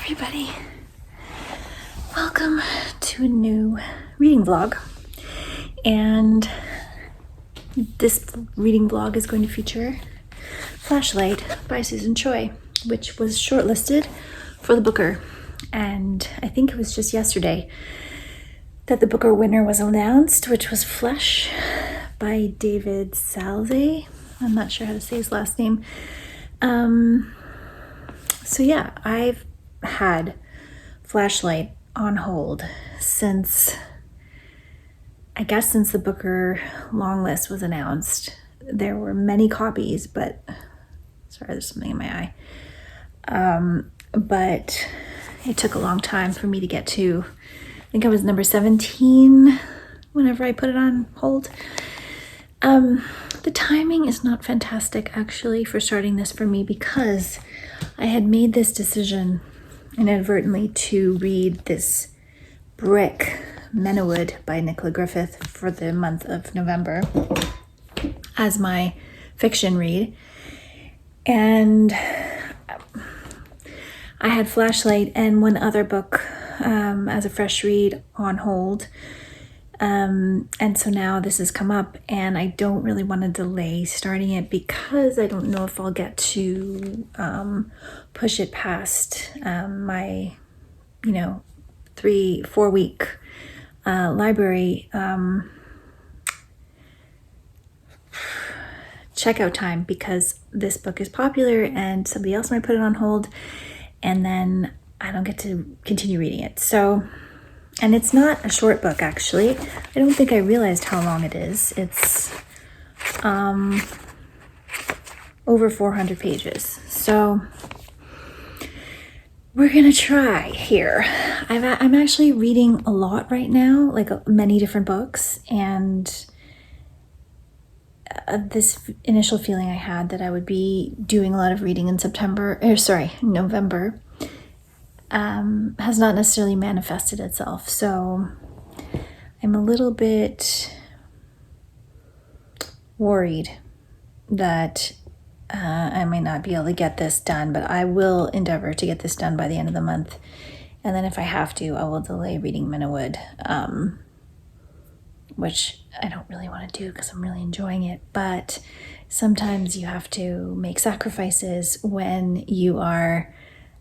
everybody. Welcome to a new reading vlog. And this reading vlog is going to feature Flashlight by Susan Choi, which was shortlisted for the Booker. And I think it was just yesterday that the Booker winner was announced, which was Flesh by David Salze. I'm not sure how to say his last name. So yeah, I've had Flashlight on hold since the Booker long list was announced. There were many copies, but sorry, there's something in my eye. But it took a long time for me to get to. I think I was number 17 whenever I put it on hold. The timing is not fantastic actually for starting this for me, because I had made this decision inadvertently to read this Brick Mennewood by Nicola Griffith for the month of November as my fiction read. And I had Flashlight and one other book as a fresh read on hold. And so now this has come up, and I don't really want to delay starting it because I don't know if I'll get to push it past my 3-4 week library checkout time, because this book is popular and somebody else might put it on hold and then I don't get to continue reading it. So, and it's not a short book actually. I don't think I realized how long it is. It's over 400 pages. So we're gonna try here. I'm actually reading a lot right now, like many different books, and this initial feeling I had that I would be doing a lot of reading in November, has not necessarily manifested itself. So I'm a little bit worried that I might not be able to get this done, but I will endeavor to get this done by the end of the month. And then if I have to, I will delay reading Mennewood, which I don't really want to do because I'm really enjoying it. But sometimes you have to make sacrifices when you are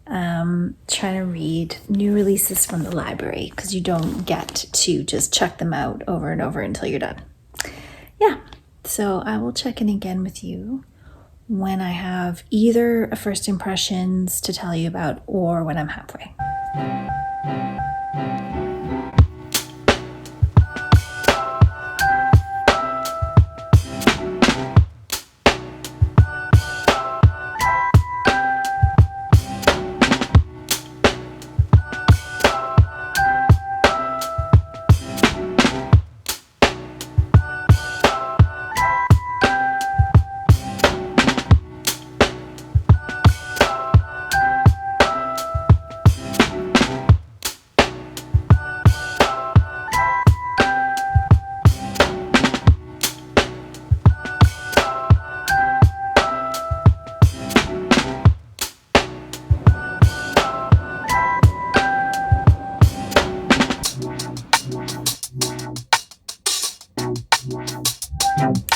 trying to read new releases from the library, because you don't get to just check them out over and over until you're done. Yeah, so I will check in again with you when I have either a first impressions to tell you about or when I'm halfway.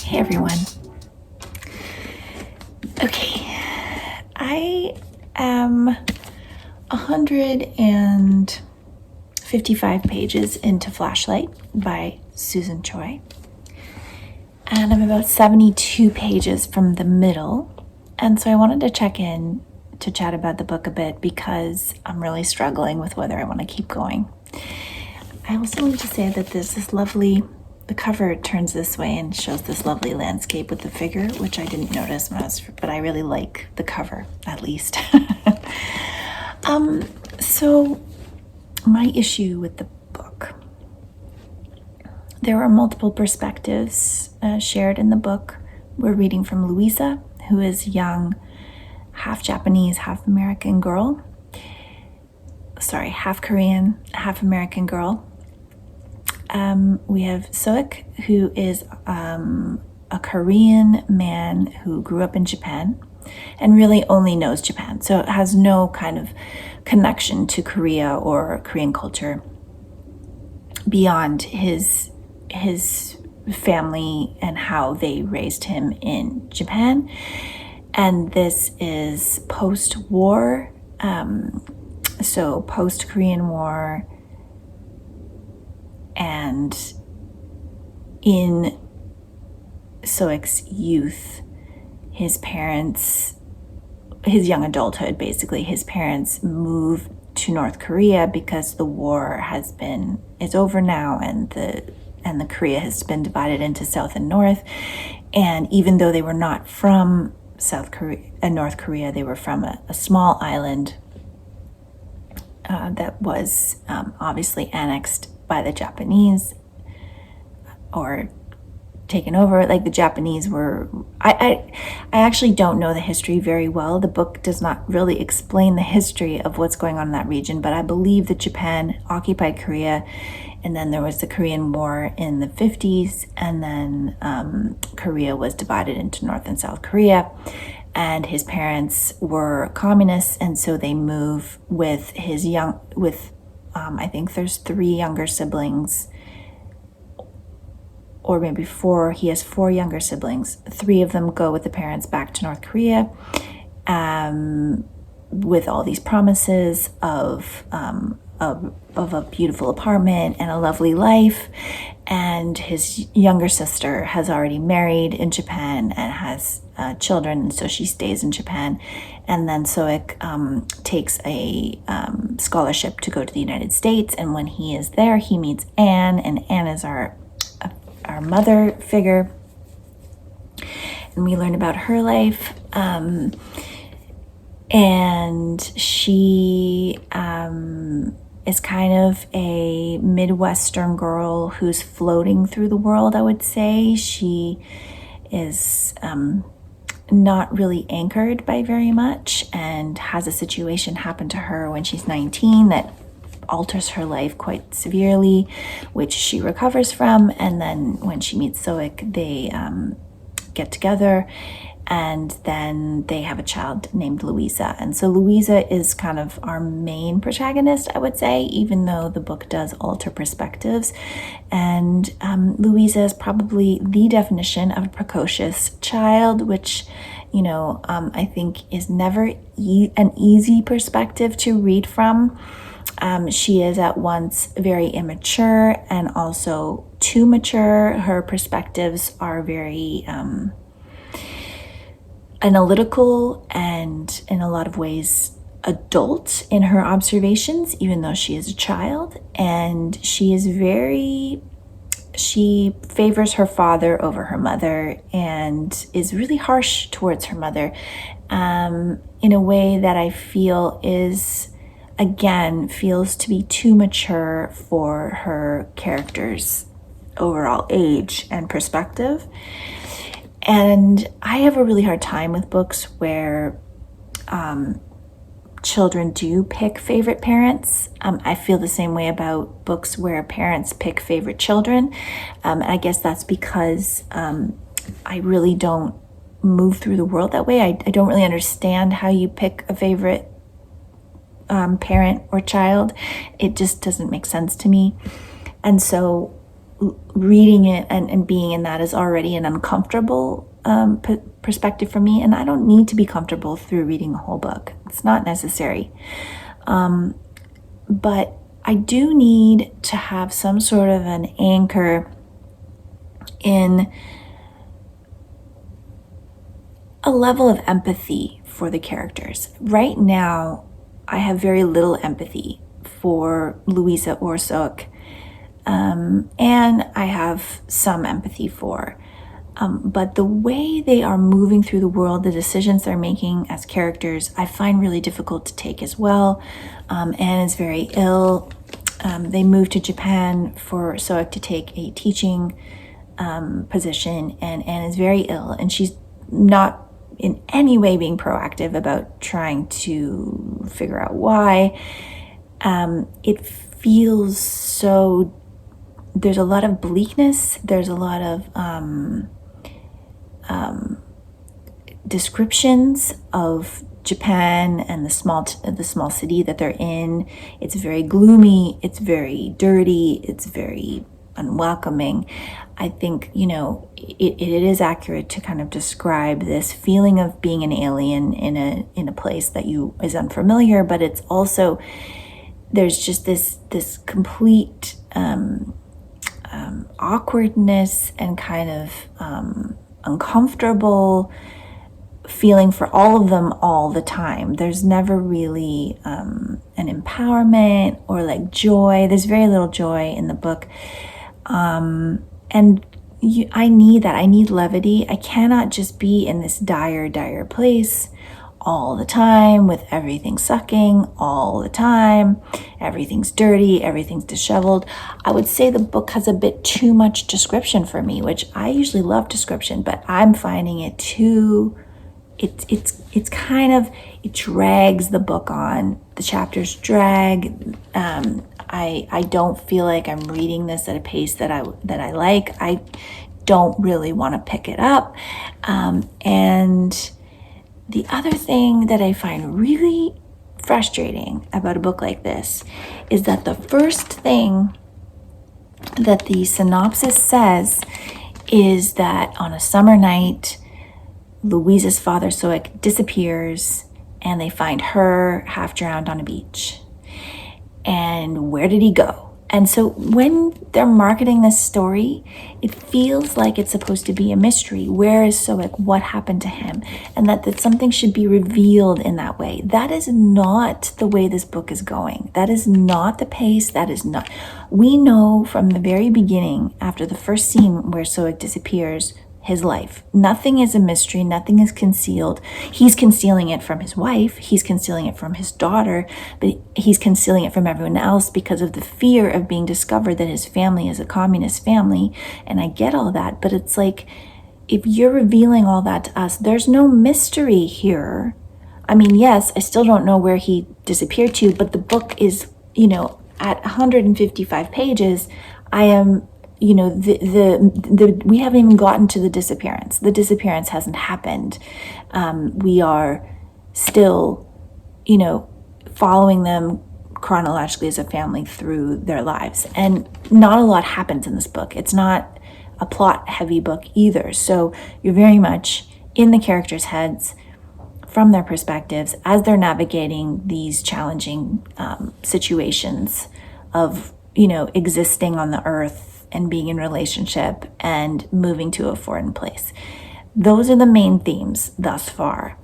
Hey everyone. Okay, I am 155 pages into Flashlight by Susan Choi, and I'm about 72 pages from the middle, and so I wanted to check in to chat about the book a bit because I'm really struggling with whether I want to keep going. I also wanted to say that there's this lovely, the cover turns this way and shows this lovely landscape with the figure, which I didn't notice but I really like the cover, at least. So my issue with the book, there are multiple perspectives shared in the book. We're reading from Louisa, who is a young, half Japanese, half American girl. Half Korean, half American girl. We have Soik, who is a Korean man who grew up in Japan, and really only knows Japan. So it has no kind of connection to Korea or Korean culture beyond his family and how they raised him in Japan. And this is post-war, so post-Korean War, and in Soik's youth, his young adulthood, basically, his parents moved to North Korea because the war is over now, and the Korea has been divided into South and North. And even though they were not from North Korea, they were from a small island that was obviously annexed by the Japanese or taken over. Like, the Japanese were, I actually don't know the history very well. The book does not really explain the history of what's going on in that region, but I believe that Japan occupied Korea, and then there was the Korean War in the 50s, and then Korea was divided into North and South Korea, and his parents were communists, and so they move with I think there's 3 younger siblings, or maybe 4. He has 4 younger siblings. 3 of them go with the parents back to North Korea, with all these promises of a beautiful apartment and a lovely life. And his younger sister has already married in Japan and has children, and so she stays in Japan. And then Soik takes a scholarship to go to the United States, and when he is there, he meets Anne, and Anne is our mother figure, and we learn about her life. And she is kind of a Midwestern girl who's floating through the world, I would say. She is not really anchored by very much, and has a situation happen to her when she's 19 that alters her life quite severely, which she recovers from. And then when she meets Soik, they get together, and then they have a child named Louisa. And so Louisa is kind of our main protagonist, I would say, even though the book does alter perspectives. And Louisa is probably the definition of a precocious child, which, I think is never an easy perspective to read from. She is at once very immature and also too mature. Her perspectives are very analytical and, in a lot of ways, adult in her observations, even though she is a child. And she favors her father over her mother, and is really harsh towards her mother in a way that I feel feels to be too mature for her character's overall age and perspective. And I have a really hard time with books where children do pick favorite parents. I feel the same way about books where parents pick favorite children. I guess that's because I really don't move through the world that way. I don't really understand how you pick a favorite parent or child. It just doesn't make sense to me. And so reading it and being in that is already an uncomfortable perspective for me, and I don't need to be comfortable through reading a whole book. It's not necessary. But I do need to have some sort of an anchor in a level of empathy for the characters. Right now, I have very little empathy for Louisa or Sook. And I have some empathy for. But the way they are moving through the world, the decisions they're making as characters, I find really difficult to take as well. Anne is very ill. They moved to Japan for Soik to take a teaching position, and Anne is very ill, and she's not in any way being proactive about trying to figure out why. It feels so... There's a lot of bleakness. There's a lot of descriptions of Japan and the small city that they're in. It's very gloomy, it's very dirty, it's very unwelcoming. I think, it is accurate to kind of describe this feeling of being an alien in a place that is unfamiliar, but it's also, there's just this complete awkwardness and kind of uncomfortable feeling for all of them all the time. There's never really an empowerment or like joy. There's very little joy in the book. I need that. I need levity. I cannot just be in this dire place all the time with everything sucking all the time. Everything's dirty, everything's disheveled. I would say the book has a bit too much description for me, which I usually love description, but I'm finding it too, it's kind of, it drags the book on. The chapters drag. I don't feel like I'm reading this at a pace that I like. I don't really want to pick it up. And the other thing that I find really frustrating about a book like this is that the first thing that the synopsis says is that on a summer night, Louise's father, Soik, disappears and they find her half drowned on a beach. And where did he go? And so when they're marketing this story, it feels like it's supposed to be a mystery. Where is Soik? What happened to him? And that something should be revealed in that way. That is not the way this book is going. That is not the pace. That is not. We know from the very beginning, after the first scene where Soik disappears, his life. Nothing is a mystery. Nothing is concealed. He's concealing it from his wife. He's concealing it from his daughter, but he's concealing it from everyone else because of the fear of being discovered that his family is a communist family. And I get all that, but it's like, if you're revealing all that to us, there's no mystery here. I mean, yes, I still don't know where he disappeared to, but the book is, at 155 pages, I am, we haven't even gotten to the disappearance. The disappearance hasn't happened. We are still, following them chronologically as a family through their lives. And not a lot happens in this book. It's not a plot heavy book either. So you're very much in the characters' heads from their perspectives as they're navigating these challenging situations of, existing on the earth and being in relationship and moving to a foreign place. Those are the main themes thus far.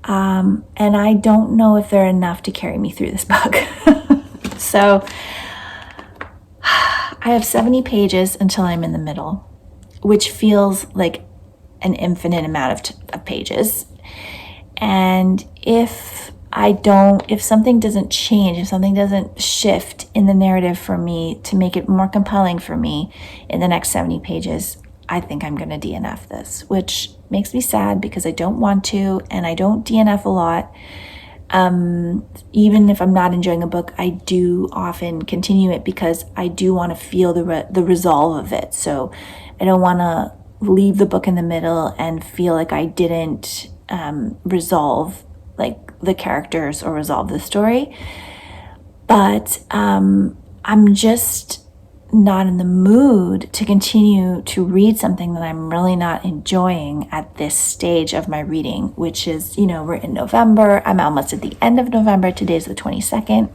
And I don't know if they're enough to carry me through this book. So I have 70 pages until I'm in the middle, which feels like an infinite amount of pages. And if something doesn't change, if something doesn't shift in the narrative for me to make it more compelling for me in the next 70 pages, I think I'm going to DNF this, which makes me sad because I don't want to, and I don't DNF a lot. Even if I'm not enjoying a book, I do often continue it because I do want to feel the resolve of it. So I don't want to leave the book in the middle and feel like I didn't resolve like the characters or resolve the story. But I'm just not in the mood to continue to read something that I'm really not enjoying at this stage of my reading, which is, we're in November. I'm almost at the end of November. Today's the 22nd.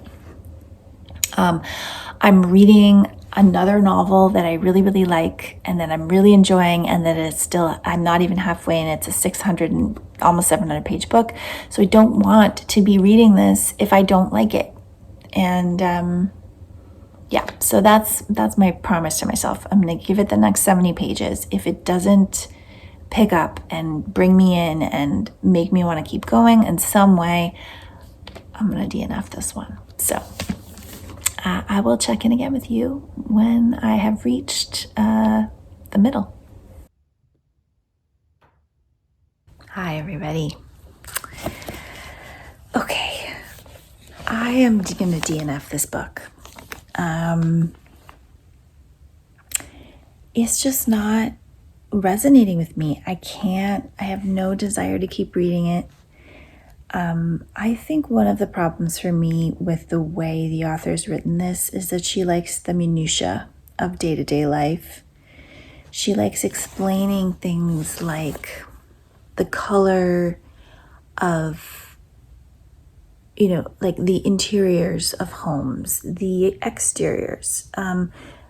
I'm reading another novel that I really, really like and that I'm really enjoying, and that is still, I'm not even halfway, and it's a 600 and almost 700 page book. So I don't want to be reading this if I don't like it. And so that's my promise to myself. I'm going to give it the next 70 pages. If it doesn't pick up and bring me in and make me want to keep going in some way, I'm going to DNF this one. So I will check in again with you when I have reached the middle. Hi, everybody. Okay, I am going to DNF this book. It's just not resonating with me. I have no desire to keep reading it. I think one of the problems for me with the way the author's written this is that she likes the minutia of day-to-day life. She likes explaining things like the color of, like the interiors of homes, the exteriors,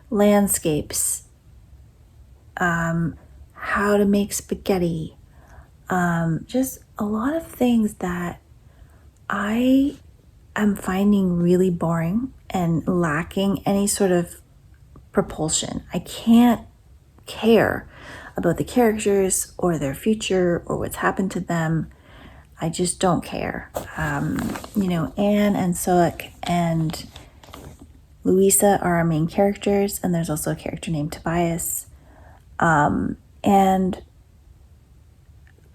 landscapes, how to make spaghetti, just a lot of things that I am finding really boring and lacking any sort of propulsion. I can't care about the characters or their future or what's happened to them. I just don't care. Anne and Soek and Louisa are our main characters, and there's also a character named Tobias. And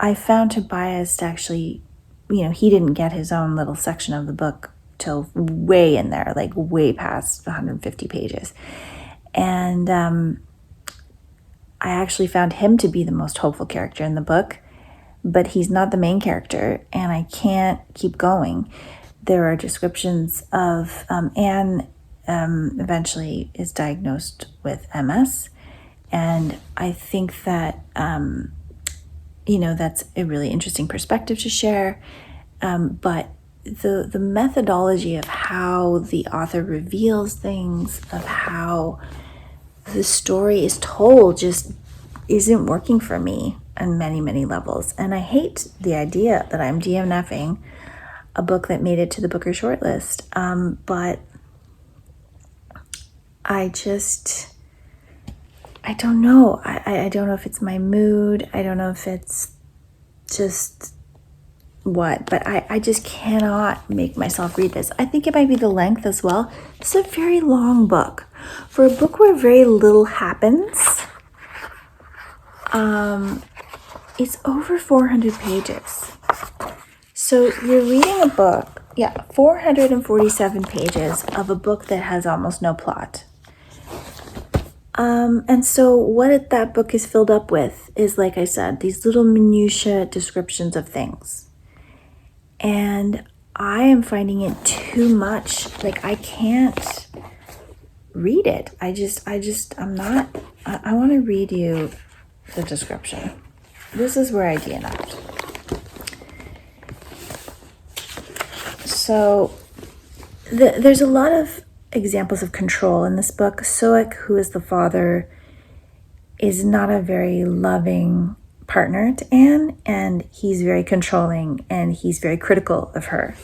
I found Tobias to actually, he didn't get his own little section of the book till way in there, like way past 150 pages. And I actually found him to be the most hopeful character in the book, but he's not the main character, and I can't keep going. There are descriptions of Anne eventually is diagnosed with MS, and I think that that's a really interesting perspective to share. But the methodology of how the author reveals things, of how the story is told, just isn't working for me on many, many levels. And I hate the idea that I'm DNFing a book that made it to the Booker shortlist. But I don't know. I don't know if it's my mood. I don't know if it's just what, but I just cannot make myself read this. I think it might be the length as well. It's a very long book. For a book where very little happens, it's over 400 pages. So you're reading a book, 447 pages of a book that has almost no plot. And so what that book is filled up with is, like I said, these little minutiae descriptions of things. And I am finding it too much. Like, I can't read it. I want to read you the description. This is where I DNF'd. So there's a lot of examples of control in this book. Soek, who is the father, is not a very loving partner to Anne, and he's very controlling and he's very critical of her.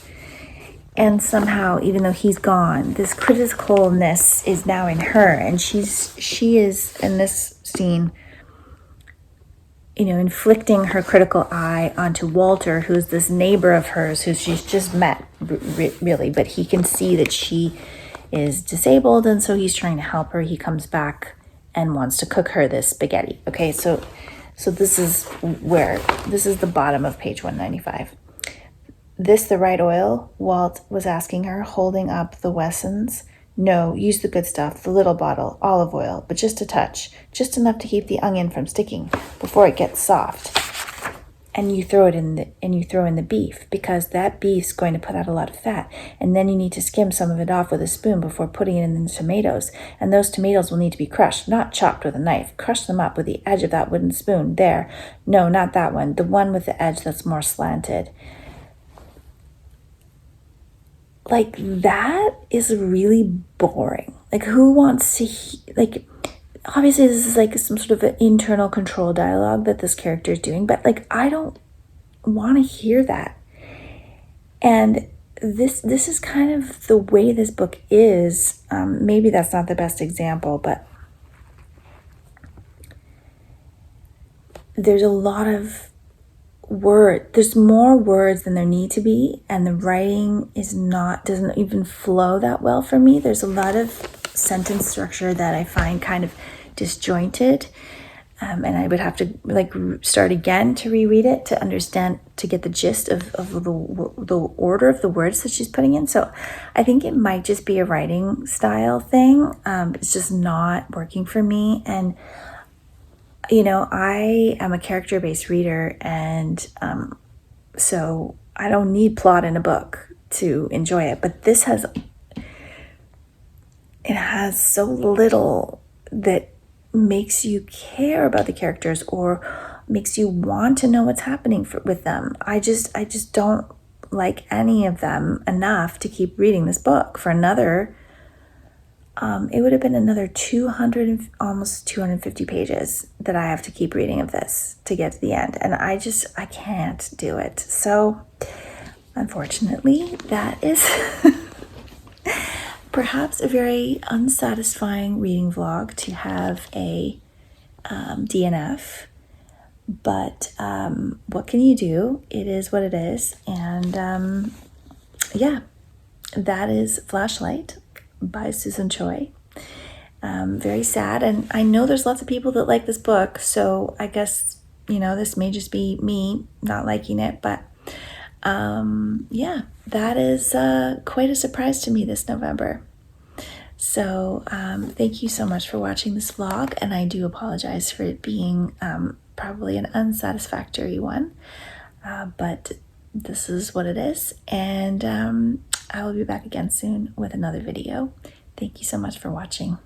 And somehow, even though he's gone, this criticalness is now in her, and she is in this scene, inflicting her critical eye onto Walter, who's this neighbor of hers who she's just met, really, but he can see that she is disabled, and so he's trying to help her. He comes back and wants to cook her this spaghetti. Okay, so this is the bottom of page 195. This the right oil? Walt was asking her, holding up the Wessons. No, use the good stuff, the little bottle, olive oil, but just a touch, just enough to keep the onion from sticking before it gets soft. And you throw in the beef, because that beef's going to put out a lot of fat. And then you need to skim some of it off with a spoon before putting it in the tomatoes. And those tomatoes will need to be crushed, not chopped with a knife. Crush them up with the edge of that wooden spoon. There. No, not that one. The one with the edge that's more slanted. Like, that is really boring. Like, who wants to, obviously this is like some sort of an internal control dialogue that this character is doing, but like, I don't want to hear that. And this is kind of the way this book is. Maybe that's not the best example, but there's a lot of there's more words than there need to be, and the writing doesn't even flow that well for me. There's a lot of sentence structure that I find kind of disjointed, and I would have to start again to reread it to understand, to get the gist of the order of the words that she's putting in. So I think it might just be a writing style thing. It's just not working for me, and you know, I am a character-based reader, and so I don't need plot in a book to enjoy it. But this has so little that makes you care about the characters or makes you want to know what's happening with them. I just don't like any of them enough to keep reading this book for another. It would have been another 200, almost 250 pages that I have to keep reading of this to get to the end. And I can't do it. So unfortunately, that is perhaps a very unsatisfying reading vlog to have a DNF. But what can you do? It is what it is. And yeah, that is Flashlight by Susan Choi. Very sad, and I know there's lots of people that like this book, so I guess, you know, this may just be me not liking it, but yeah, that is quite a surprise to me this November. So thank you so much for watching this vlog, and I do apologize for it being probably an unsatisfactory one, but this is what it is, and I will be back again soon with another video. Thank you so much for watching.